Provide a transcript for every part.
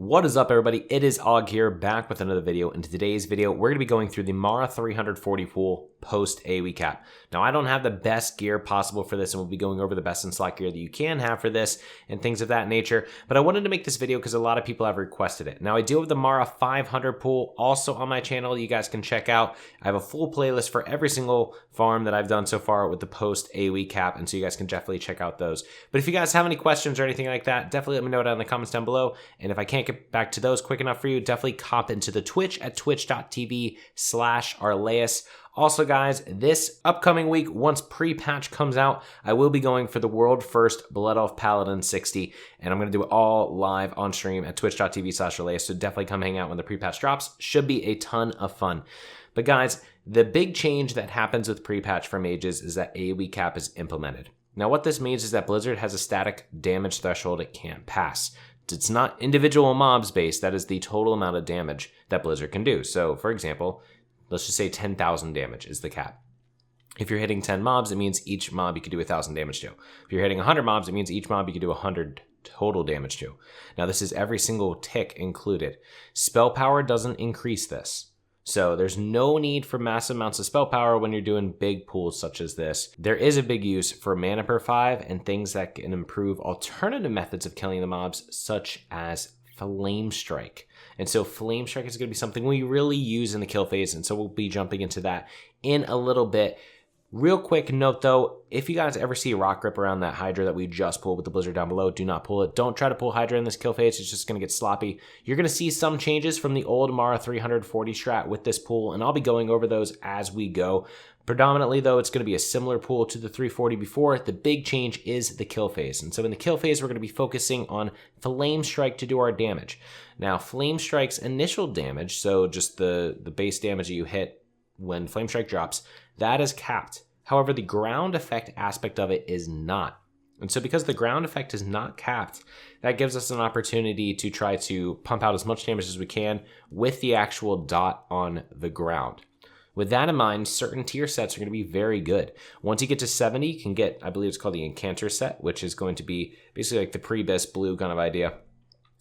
What is up, everybody? It is Og here, back with another video. In today's video, we're going to be going through the Mara 340 pool post AOE cap. Now, I don't have the best gear possible for this, and we'll be going over the best in slot gear that you can have for this and things of that nature. But I wanted to make this video because a lot of people have requested it. Now, I do have the Mara 500 pool also on my channel you guys can check out. I have a full playlist for every single farm that I've done so far with the post AOE cap, and so you guys can definitely check out those. But if you guys have any questions or anything like that, definitely let me know down in the comments down below. And if I can't get back to those quick enough for you, definitely hop into the Twitch at twitch.tv/Arleus. Also, guys, this upcoming week, once pre-patch comes out, I will be going for the world first Blood Elf Paladin 60, and I'm going to do it all live on stream at twitch.tv/Arleus, so definitely come hang out when the pre-patch drops. Should be a ton of fun. But guys, the big change that happens with pre-patch for mages is that AOE cap is implemented. Now, what this means is that Blizzard has a static damage threshold it can't pass. It's not individual mobs based, that is the total amount of damage that Blizzard can do. So, for example, let's just say 10,000 damage is the cap. If you're hitting 10 mobs, it means each mob you can do 1,000 damage to. If you're hitting 100 mobs, it means each mob you can do 100 total damage to. Now, this is every single tick included. Spell power doesn't increase this. So there's no need for massive amounts of spell power when you're doing big pools such as this. There is a big use for mana per 5 and things that can improve alternative methods of killing the mobs, such as Flame Strike. And so Flame Strike is going to be something we really use in the kill phase, and so we'll be jumping into that in a little bit. Real quick note though, if you guys ever see a rock grip around that Hydra that we just pulled with the Blizzard down below, do not pull it. Don't try to pull Hydra in this kill phase, it's just going to get sloppy. You're going to see some changes from the old Mara 340 strat with this pool, and I'll be going over those as we go. Predominantly though, it's going to be a similar pool to the 340 before. The big change is the kill phase, and so in the kill phase, we're going to be focusing on Flame Strike to do our damage. Now, Flame Strike's initial damage, so just the base damage that you hit when Flame Strike drops, that is capped. However, the ground effect aspect of it is not. And so because the ground effect is not capped, that gives us an opportunity to try to pump out as much damage as we can with the actual dot on the ground. With that in mind, certain tier sets are going to be very good. Once you get to 70, you can get, I believe it's called the incanters set, which is going to be basically like the pre-bis blue kind of idea.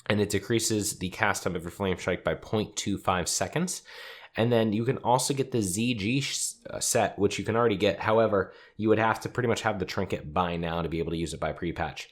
And it decreases the cast time of your Flame Strike by 0.25 seconds. And then you can also get the ZG set, which you can already get. However, you would have to pretty much have the trinket by now to be able to use it by pre-patch.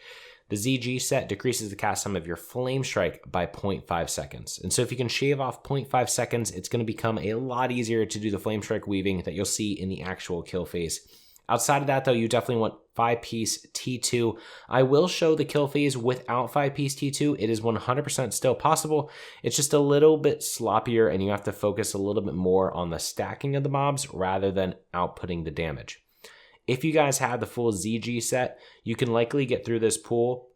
The ZG set decreases the cast time of your Flame Strike by 0.5 seconds. And so if you can shave off 0.5 seconds, it's going to become a lot easier to do the Flame Strike weaving that you'll see in the actual kill phase. Outside of that, though, you definitely want 5-piece T2. I will show the kill phase without 5-piece T2. It is 100% still possible. It's just a little bit sloppier, and you have to focus a little bit more on the stacking of the mobs rather than outputting the damage. If you guys have the full ZG set, you can likely get through this pool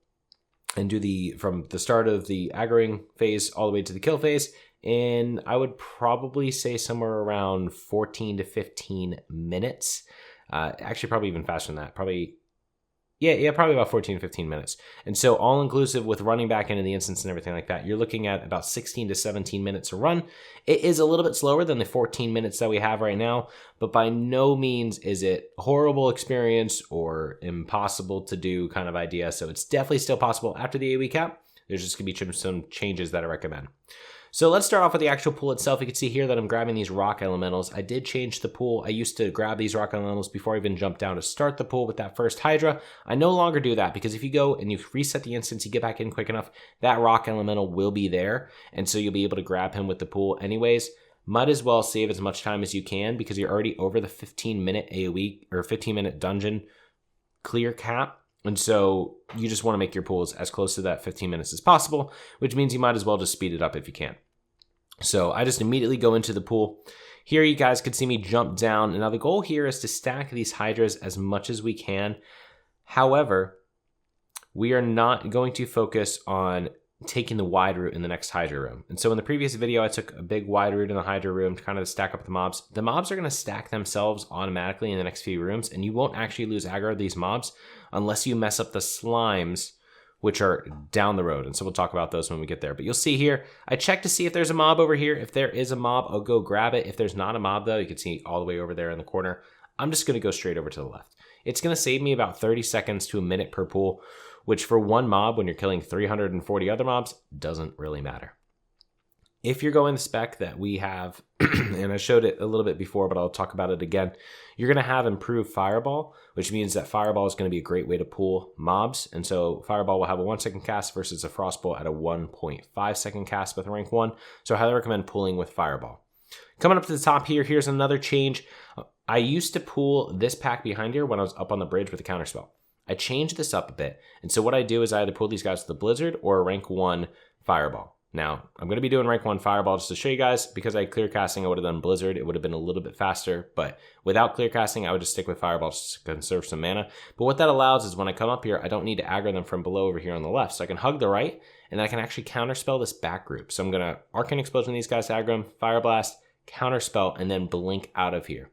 and do from the start of the aggroing phase all the way to the kill phase. And I would probably say somewhere around 14 to 15 minutes. Actually, probably even faster than that. Probably about 14 to 15 minutes. And so all inclusive with running back into the instance and everything like that, you're looking at about 16 to 17 minutes to run. It is a little bit slower than the 14 minutes that we have right now, but by no means is it a horrible experience or impossible to do kind of idea. So it's definitely still possible after the AOE cap. There's just going to be some changes that I recommend. So let's start off with the actual pool itself. You can see here that I'm grabbing these rock elementals. I did change the pool. I used to grab these rock elementals before I even jumped down to start the pool with that first Hydra. I no longer do that because if you go and you reset the instance, you get back in quick enough, that rock elemental will be there. And so you'll be able to grab him with the pool anyways. Might as well save as much time as you can because you're already over the 15-minute AOE or 15-minute dungeon clear cap. And so you just want to make your pools as close to that 15 minutes as possible, which means you might as well just speed it up if you can. So I just immediately go into the pool. Here you guys can see me jump down. And now the goal here is to stack these Hydras as much as we can. However, we are not going to focus on taking the wide route in the next Hydra room. And so in the previous video, I took a big wide route in the Hydra room to kind of stack up the mobs. The mobs are going to stack themselves automatically in the next few rooms, and you won't actually lose aggro of these mobs unless you mess up the slimes, which are down the road. And so we'll talk about those when we get there. But you'll see here, I check to see if there's a mob over here. If there is a mob, I'll go grab it. If there's not a mob though, you can see all the way over there in the corner. I'm just going to go straight over to the left. It's going to save me about 30 seconds to a minute per pool, which for one mob, when you're killing 340 other mobs, doesn't really matter. If you're going the spec that we have, and I showed it a little bit before, but I'll talk about it again, you're going to have improved Fireball, which means that Fireball is going to be a great way to pull mobs. And so Fireball will have a 1-second cast versus a Frostbolt at a 1.5-second cast with rank 1. So I highly recommend pulling with Fireball. Coming up to the top here, here's another change. I used to pull this pack behind here when I was up on the bridge with a counterspell. I changed this up a bit. And so what I do is I either pull these guys with the Blizzard or a rank 1 Fireball. Now, I'm going to be doing rank 1 Fireball just to show you guys. Because I had clear casting, I would have done Blizzard. It would have been a little bit faster. But without clear casting, I would just stick with Fireball just to conserve some mana. But what that allows is when I come up here, I don't need to aggro them from below over here on the left. So I can hug the right, and I can actually counterspell this back group. So I'm going to Arcane Explosion these guys to aggro them, Fire Blast, counterspell, and then blink out of here.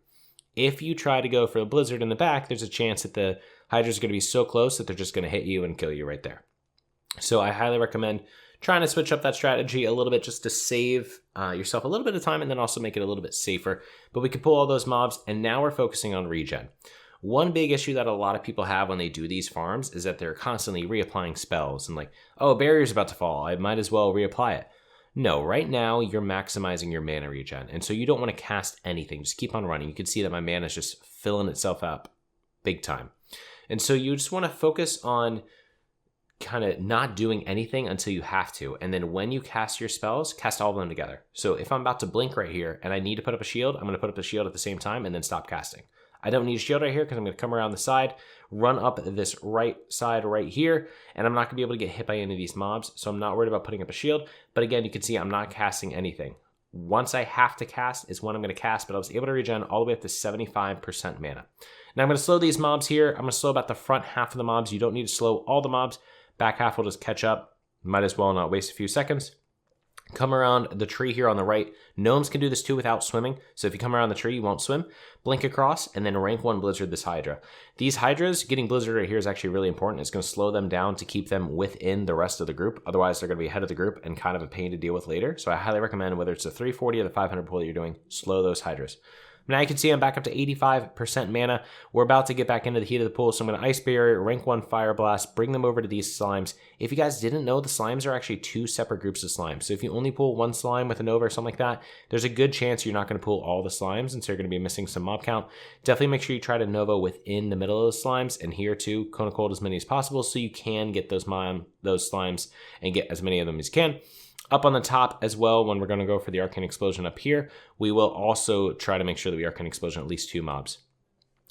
If you try to go for a Blizzard in the back, there's a chance that the Hydra's going to be so close that they're just going to hit you and kill you right there. So I highly recommend trying to switch up that strategy a little bit just to save yourself a little bit of time and then also make it a little bit safer. But we can pull all those mobs, and now we're focusing on regen. One big issue that a lot of people have when they do these farms is that they're constantly reapplying spells and like, oh, a barrier's about to fall, I might as well reapply it. No, right now you're maximizing your mana regen, and so you don't want to cast anything. Just keep on running. You can see that my mana is just filling itself up big time. And so you just want to focus on kind of not doing anything until you have to. And then when you cast your spells, cast all of them together. So if I'm about to blink right here and I need to put up a shield, I'm going to put up the shield at the same time and then stop casting. I don't need a shield right here because I'm going to come around the side, run up this right side right here, and I'm not going to be able to get hit by any of these mobs. So I'm not worried about putting up a shield. But again, you can see I'm not casting anything. Once I have to cast is when I'm going to cast, but I was able to regen all the way up to 75% mana. Now I'm going to slow these mobs here. I'm going to slow about the front half of the mobs. You don't need to slow all the mobs. Back half will just catch up. Might as well not waste a few seconds. Come around the tree here on the right. Gnomes can do this too without swimming. So if you come around the tree, you won't swim. Blink across and then rank 1 Blizzard this Hydra. These Hydras, getting Blizzard right here is actually really important. It's going to slow them down to keep them within the rest of the group. Otherwise, they're going to be ahead of the group and kind of a pain to deal with later. So I highly recommend whether it's the 340 or the 500 pull that you're doing, slow those Hydras. Now you can see I'm back up to 85% mana. We're about to get back into the heat of the pool, so I'm going to Ice Barrier, rank 1 Fire Blast, bring them over to these slimes. If you guys didn't know, the slimes are actually 2 separate groups of slimes. So if you only pull one slime with a Nova or something like that, there's a good chance you're not going to pull all the slimes, and so you're going to be missing some mob count. Definitely make sure you try to Nova within the middle of the slimes, and here too, Cone of Cold as many as possible so you can get those slimes and get as many of them as you can. Up on the top as well, when we're going to go for the Arcane Explosion up here, we will also try to make sure that we Arcane Explosion at least 2 mobs.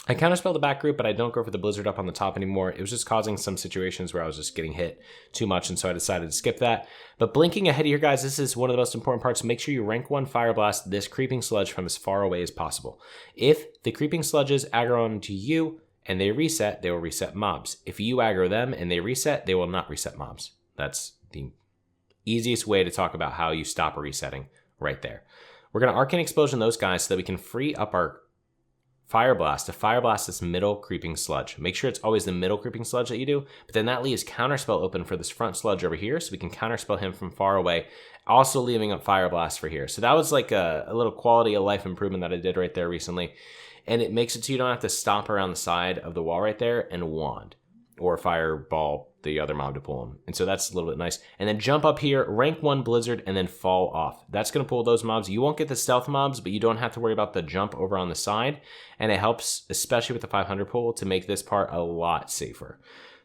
I counterspell the back group, but I don't go for the Blizzard up on the top anymore. It was just causing some situations where I was just getting hit too much, and so I decided to skip that. But blinking ahead here, guys, this is one of the most important parts. Make sure you rank 1 Fire Blast this Creeping Sludge from as far away as possible. If the Creeping Sludges aggro onto you and they reset, they will reset mobs. If you aggro them and they reset, they will not reset mobs. That's the easiest way to talk about how you stop a resetting right there. We're going to Arcane Explosion those guys so that we can free up our Fire Blast to Fire Blast this middle Creeping Sludge. Make sure it's always the middle Creeping Sludge that you do, but then that leaves Counterspell open for this front Sludge over here so we can Counterspell him from far away, also leaving up Fire Blast for here. So that was like a little quality of life improvement that I did right there recently, and it makes it so you don't have to stomp around the side of the wall right there and wand or fireball the other mob to pull them. And so that's a little bit nice. And then jump up here, rank 1 Blizzard, and then fall off. That's going to pull those mobs. You won't get the stealth mobs, but you don't have to worry about the jump over on the side. And it helps, especially with the 500 pull, to make this part a lot safer.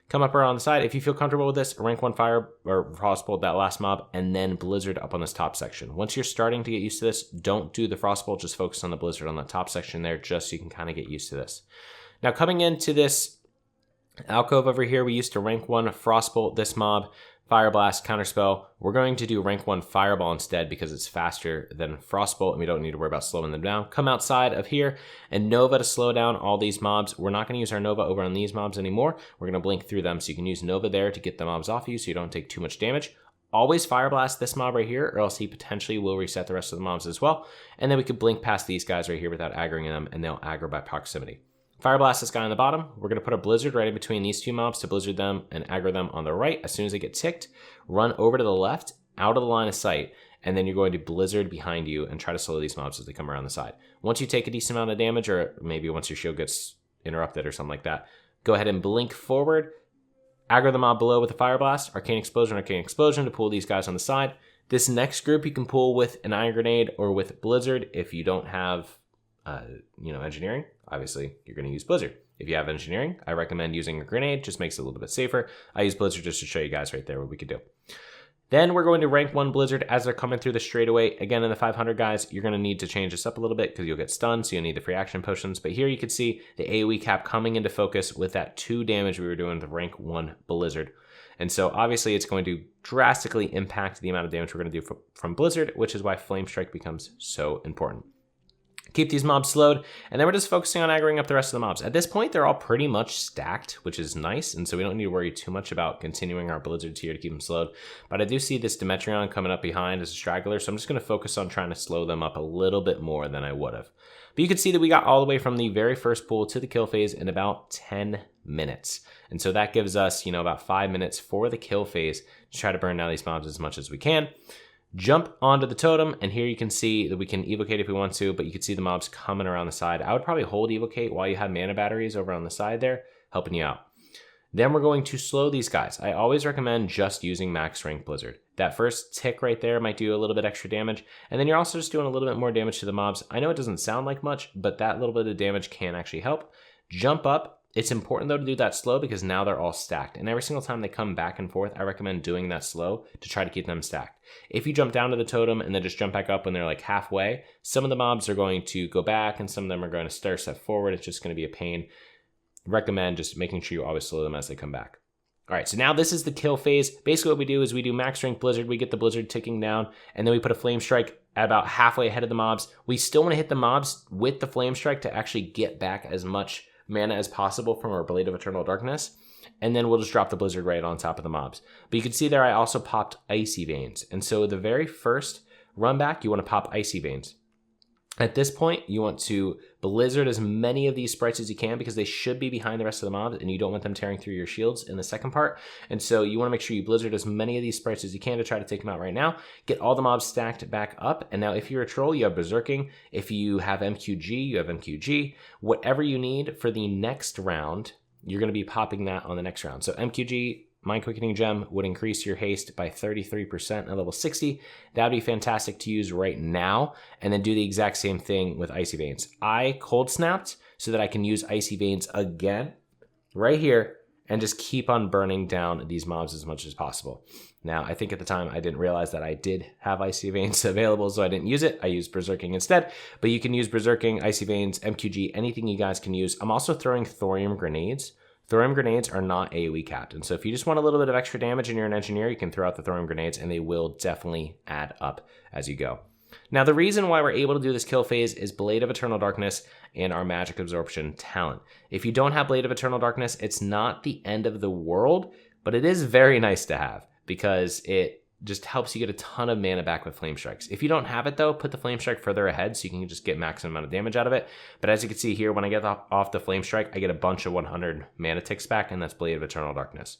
Come up around the side. If you feel comfortable with this, rank 1 Fire or Frostbolt that last mob, and then Blizzard up on this top section. Once you're starting to get used to this, don't do the Frostbolt. Just focus on the Blizzard on that top section there, just so you can kind of get used to this. Now coming into this alcove over here, we used to rank 1 Frostbolt this mob, Fire Blast, Counterspell. We're going to do rank 1 Fireball instead because it's faster than Frostbolt and we don't need to worry about slowing them down. Come outside of here and Nova to slow down all these mobs. We're not going to use our Nova over on these mobs anymore. We're going to blink through them, so you can use Nova there to get the mobs off you so you don't take too much damage. Always Fire Blast this mob right here, or else he potentially will reset the rest of the mobs as well. And then we could blink past these guys right here without aggroing them, and they'll aggro by proximity. Fire Blast this guy on the bottom. We're going to put a Blizzard right in between these 2 mobs to Blizzard them and aggro them on the right. As soon as they get ticked, run over to the left, out of the line of sight, and then you're going to Blizzard behind you and try to slow these mobs as they come around the side. Once you take a decent amount of damage, or maybe once your shield gets interrupted or something like that, go ahead and blink forward, Aggro the mob below with a Fire Blast, Arcane Explosion to pull these guys on the side. This next group you can pull with an Iron Grenade or with Blizzard. If you don't have, Engineering, obviously you're going to use Blizzard. If you have Engineering, I recommend using a Grenade, just makes it a little bit safer. I use Blizzard just to show you guys right there what we could do. Then we're going to rank 1 Blizzard as they're coming through the straightaway. Again, in the 500 guys, you're going to need to change this up a little bit because you'll get stunned, so you'll need the free action potions. But here you can see the AOE cap coming into focus with that 2 damage we were doing with the rank 1 Blizzard. And so obviously it's going to drastically impact the amount of damage we're going to do from Blizzard, which is why Flame Strike becomes so important. Keep these mobs slowed, and then we're just focusing on aggroing up the rest of the mobs. At this point, they're all pretty much stacked, which is nice, and so we don't need to worry too much about continuing our Blizzards here to keep them slowed. But I do see this Demetrion coming up behind as a straggler, so I'm just going to focus on trying to slow them up a little bit more than I would have. But you can see that we got all the way from the very first pull to the kill phase in about 10 minutes. And so that gives us, about 5 minutes for the kill phase to try to burn down these mobs as much as we can. Jump onto the totem, and here you can see that we can evocate if we want to, but you can see the mobs coming around the side. I would probably hold evocate while you have mana batteries over on the side there, helping you out. Then we're going to slow these guys. I always recommend just using max rank Blizzard. That first tick right there might do a little bit extra damage, and then you're also just doing a little bit more damage to the mobs. I know it doesn't sound like much, but that little bit of damage can actually help. Jump up. It's important though to do that slow because now they're all stacked. And every single time they come back and forth, I recommend doing that slow to try to keep them stacked. If you jump down to the totem and then just jump back up when they're like halfway, some of the mobs are going to go back and some of them are going to step forward. It's just going to be a pain. Recommend just making sure you always slow them as they come back. All right, so now this is the kill phase. Basically what we do is we do max strength Blizzard. We get the Blizzard ticking down, and then we put a Flame Strike at about halfway ahead of the mobs. We still want to hit the mobs with the Flame Strike to actually get back as much mana as possible from our Blade of Eternal Darkness, and then we'll just drop the Blizzard right on top of the mobs. But you can see there I also popped Icy Veins, and so the very first run back, you want to pop Icy Veins. At this point, you want to Blizzard as many of these sprites as you can because they should be behind the rest of the mobs and you don't want them tearing through your shields in the second part. And so you want to make sure you Blizzard as many of these sprites as you can to try to take them out right now. Get all the mobs stacked back up. And now if you're a troll, you have Berserking. If you have MQG, you have MQG. Whatever you need for the next round, you're going to be popping that on the next round. So MQG, Mind Quickening Gem would increase your haste by 33% at level 60. That would be fantastic to use right now. And then do the exact same thing with Icy Veins. I cold snapped so that I can use Icy Veins again right here and just keep on burning down these mobs as much as possible. Now, I think at the time I didn't realize that I did have Icy Veins available, so I didn't use it. I used Berserking instead, but you can use Berserking, Icy Veins, MQG, anything you guys can use. I'm also throwing Thorium Grenades. Thorium Grenades are not AoE capped, and so if you just want a little bit of extra damage and you're an engineer, you can throw out the Thorium Grenades, and they will definitely add up as you go. Now, the reason why we're able to do this kill phase is Blade of Eternal Darkness and our Magic Absorption talent. If you don't have Blade of Eternal Darkness, it's not the end of the world, but it is very nice to have because it just helps you get a ton of mana back with Flame Strikes. If you don't have it though, put the Flame Strike further ahead so you can just get maximum amount of damage out of it. But as you can see here, when I get off the Flame Strike, I get a bunch of 100 mana ticks back, and that's Blade of Eternal Darkness.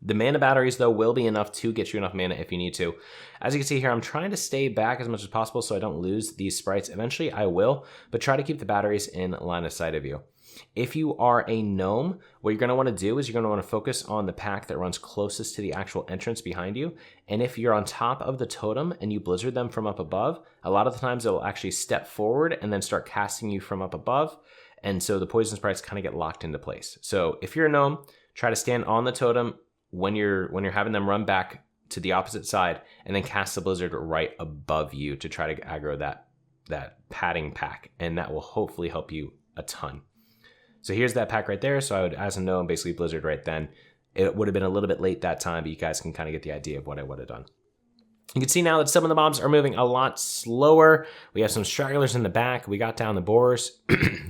The mana batteries though will be enough to get you enough mana if you need to. As you can see here, I'm trying to stay back as much as possible so I don't lose these sprites. Eventually I will, but try to keep the batteries in line of sight of you. If you are a gnome, what you're going to want to do is you're going to want to focus on the pack that runs closest to the actual entrance behind you. And if you're on top of the totem and you Blizzard them from up above, a lot of the times they'll actually step forward and then start casting you from up above. And so the poison sprites kind of get locked into place. So if you're a gnome, try to stand on the totem when you're having them run back to the opposite side and then cast the Blizzard right above you to try to aggro that padding pack. And that will hopefully help you a ton. So here's that pack right there. So I would, as a gnome, basically Blizzard right then. It would have been a little bit late that time, but you guys can kind of get the idea of what I would have done. You can see now that some of the mobs are moving a lot slower. We have some stragglers in the back. We got down the boars.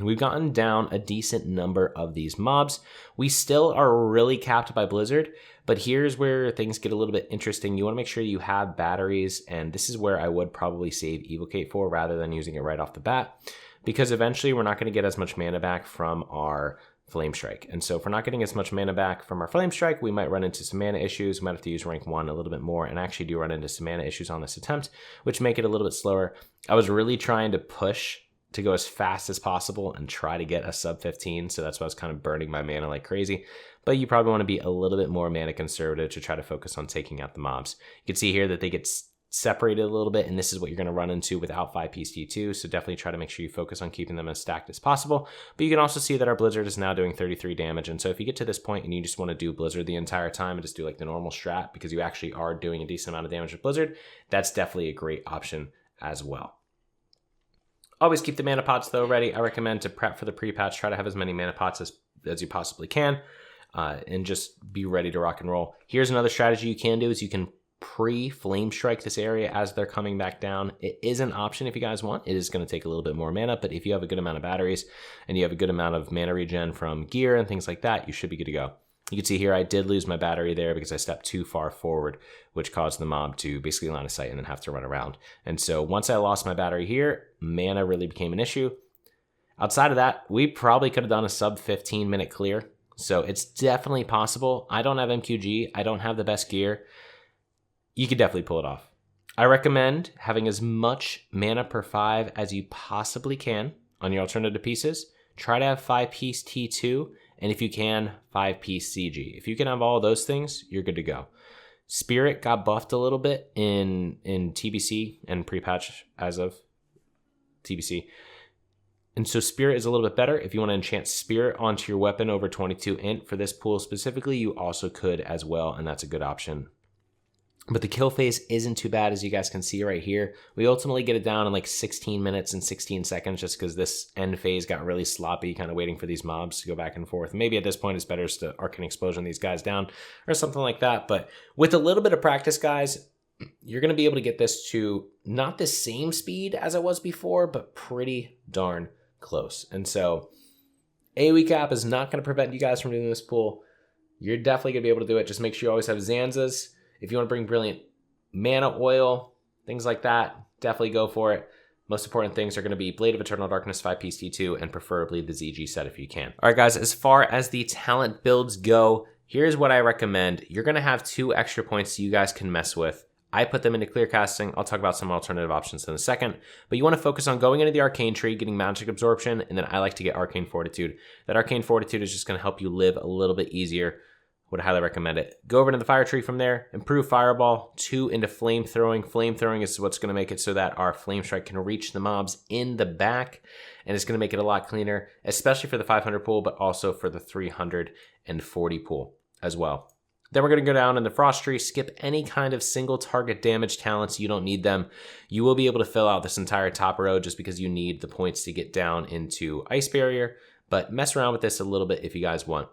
We've gotten down a decent number of these mobs. We still are really capped by Blizzard, but here's where things get a little bit interesting. You want to make sure you have batteries, and this is where I would probably save Evocate for rather than using it right off the bat, because eventually we're not going to get as much mana back from our Flame Strike. And so if we're not getting as much mana back from our Flame Strike, we might run into some mana issues. We might have to use rank 1 a little bit more, and actually do run into some mana issues on this attempt, which make it a little bit slower. I was really trying to push to go as fast as possible and try to get a sub 15. So that's why I was kind of burning my mana like crazy. But you probably want to be a little bit more mana conservative to try to focus on taking out the mobs. You can see here that they get separated a little bit, and this is what you're going to run into without 5-piece T2, so definitely try to make sure you focus on keeping them as stacked as possible. But you can also see that our Blizzard is now doing 33 damage, and so if you get to this point and you just want to do Blizzard the entire time and just do like the normal strat, because you actually are doing a decent amount of damage with Blizzard, that's definitely a great option as well. Always keep the mana pots though ready. I recommend to prep for the pre-patch, try to have as many mana pots as you possibly can, and just be ready to rock and roll. Here's another strategy you can do is you can pre-flame strike this area as they're coming back down. It is an option if you guys want. It is going to take a little bit more mana, but if you have a good amount of batteries and you have a good amount of mana regen from gear and things like that, you should be good to go. You can see here I did lose my battery there because I stepped too far forward, which caused the mob to basically line of sight and then have to run around. And so once I lost my battery here, mana really became an issue. Outside of that, we probably could have done a sub 15 minute clear. So it's definitely possible. I don't have MQG. I don't have the best gear. You could definitely pull it off. I recommend having as much mana per 5 as you possibly can on your alternative pieces. Try to have 5-piece T2, and if you can, 5-piece CG. If you can have all those things, you're good to go. Spirit got buffed a little bit in TBC and pre-patch as of TBC. And so Spirit is a little bit better. If you want to enchant Spirit onto your weapon over 22 int for this pool specifically, you also could as well, and that's a good option. But the kill phase isn't too bad, as you guys can see right here. We ultimately get it down in like 16 minutes and 16 seconds just because this end phase got really sloppy, kind of waiting for these mobs to go back and forth. Maybe at this point it's better just to Arcane Explosion these guys down or something like that. But with a little bit of practice, guys, you're going to be able to get this to not the same speed as it was before, but pretty darn close. And so AOE cap is not going to prevent you guys from doing this pool. You're definitely going to be able to do it. Just make sure you always have Zanzas. If you want to bring Brilliant Mana Oil, things like that, definitely go for it. Most important things are going to be Blade of Eternal Darkness, 5-piece T2, and preferably the ZG set if you can. All right, guys, as far as the talent builds go, here's what I recommend. You're going to have 2 extra points you guys can mess with. I put them into clear casting. I'll talk about some alternative options in a second, but you want to focus on going into the Arcane Tree, getting Magic Absorption, and then I like to get Arcane Fortitude. That Arcane Fortitude is just going to help you live a little bit easier. Would highly recommend it. Go over to the Fire Tree from there, improve Fireball, 2 into Flame Throwing. Flame Throwing is what's going to make it so that our Flame Strike can reach the mobs in the back, and it's going to make it a lot cleaner, especially for the 500 pool, but also for the 340 pool as well. Then we're going to go down in the Frost Tree, skip any kind of single target damage talents. You don't need them. You will be able to fill out this entire top row just because you need the points to get down into Ice Barrier, but mess around with this a little bit if you guys want.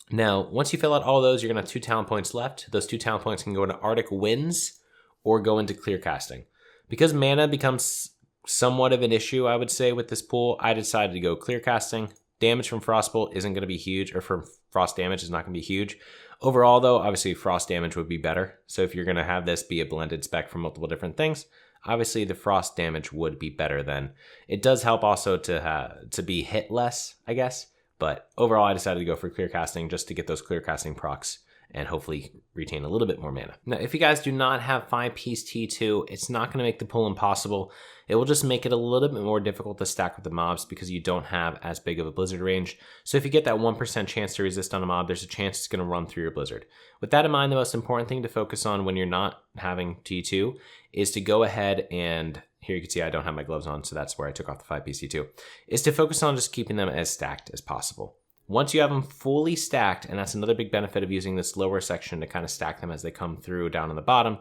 Now, once you fill out all those, you're going to have 2 talent points left. Those 2 talent points can go into Arctic Winds or go into Clear Casting. Because mana becomes somewhat of an issue, I would say, with this pool, I decided to go Clear Casting. Damage from Frostbolt isn't going to be huge, or from Frost damage is not going to be huge. Overall, though, obviously Frost damage would be better. So if you're going to have this be a blended spec for multiple different things, obviously the Frost damage would be better then. It does help also to be hit less, I guess. But overall, I decided to go for clear casting just to get those clear casting procs and hopefully retain a little bit more mana. Now, if you guys do not have 5-piece T2, it's not going to make the pull impossible. It will just make it a little bit more difficult to stack with the mobs because you don't have as big of a blizzard range. So if you get that 1% chance to resist on a mob, there's a chance it's going to run through your blizzard. With that in mind, the most important thing to focus on when you're not having T2 is to go ahead and... Here you can see I don't have my gloves on, so that's where I took off the 5-piece T2, is to focus on just keeping them as stacked as possible. Once you have them fully stacked, and that's another big benefit of using this lower section to kind of stack them as they come through down on the bottom,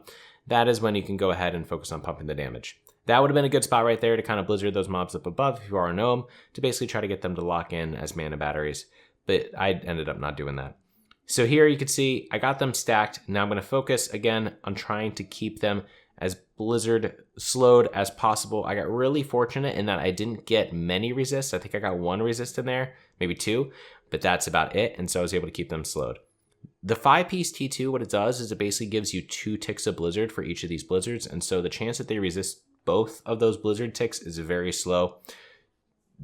that is when you can go ahead and focus on pumping the damage. That would have been a good spot right there to kind of blizzard those mobs up above if you already know them, to basically try to get them to lock in as mana batteries, but I ended up not doing that. So here you can see I got them stacked. Now I'm going to focus again on trying to keep them as blizzard slowed as possible. I got really fortunate in that I didn't get many resists. I think I got 1 resist in there, maybe 2, but that's about it. And so I was able to keep them slowed. The 5-piece T2, what it does is it basically gives you 2 ticks of blizzard for each of these blizzards. And so the chance that they resist both of those blizzard ticks is very slow.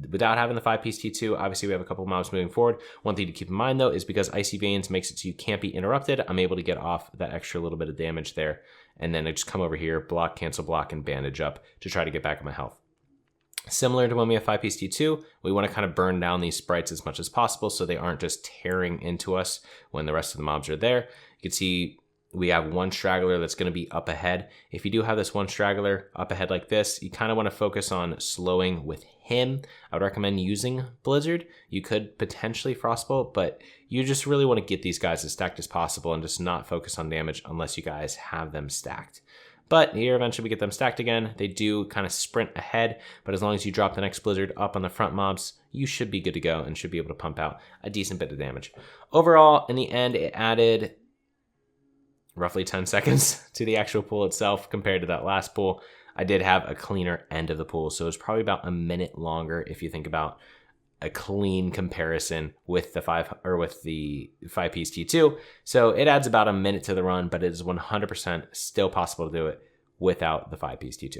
Without having the 5-piece T2, obviously we have a couple mobs moving forward. One thing to keep in mind though is because Icy Veins makes it so you can't be interrupted, I'm able to get off that extra little bit of damage there. And then I just come over here, block, cancel block, and bandage up to try to get back on my health. Similar to when we have 5-piece T2, we want to kind of burn down these sprites as much as possible so they aren't just tearing into us when the rest of the mobs are there. You can see we have one straggler that's going to be up ahead. If you do have this one straggler up ahead like this, you kind of want to focus on slowing with him. I would recommend using Blizzard. You could potentially Frostbolt, but you just really want to get these guys as stacked as possible and just not focus on damage unless you guys have them stacked. But here, eventually we get them stacked again. They do kind of sprint ahead, but as long as you drop the next Blizzard up on the front mobs, you should be good to go and should be able to pump out a decent bit of damage. Overall, in the end, it added roughly 10 seconds to the actual pool itself compared to that last pool. I did have a cleaner end of the pool, so it was probably about a minute longer if you think about a clean comparison with the 5-piece T2. So it adds about a minute to the run, but it is 100% still possible to do it without the 5-piece T2.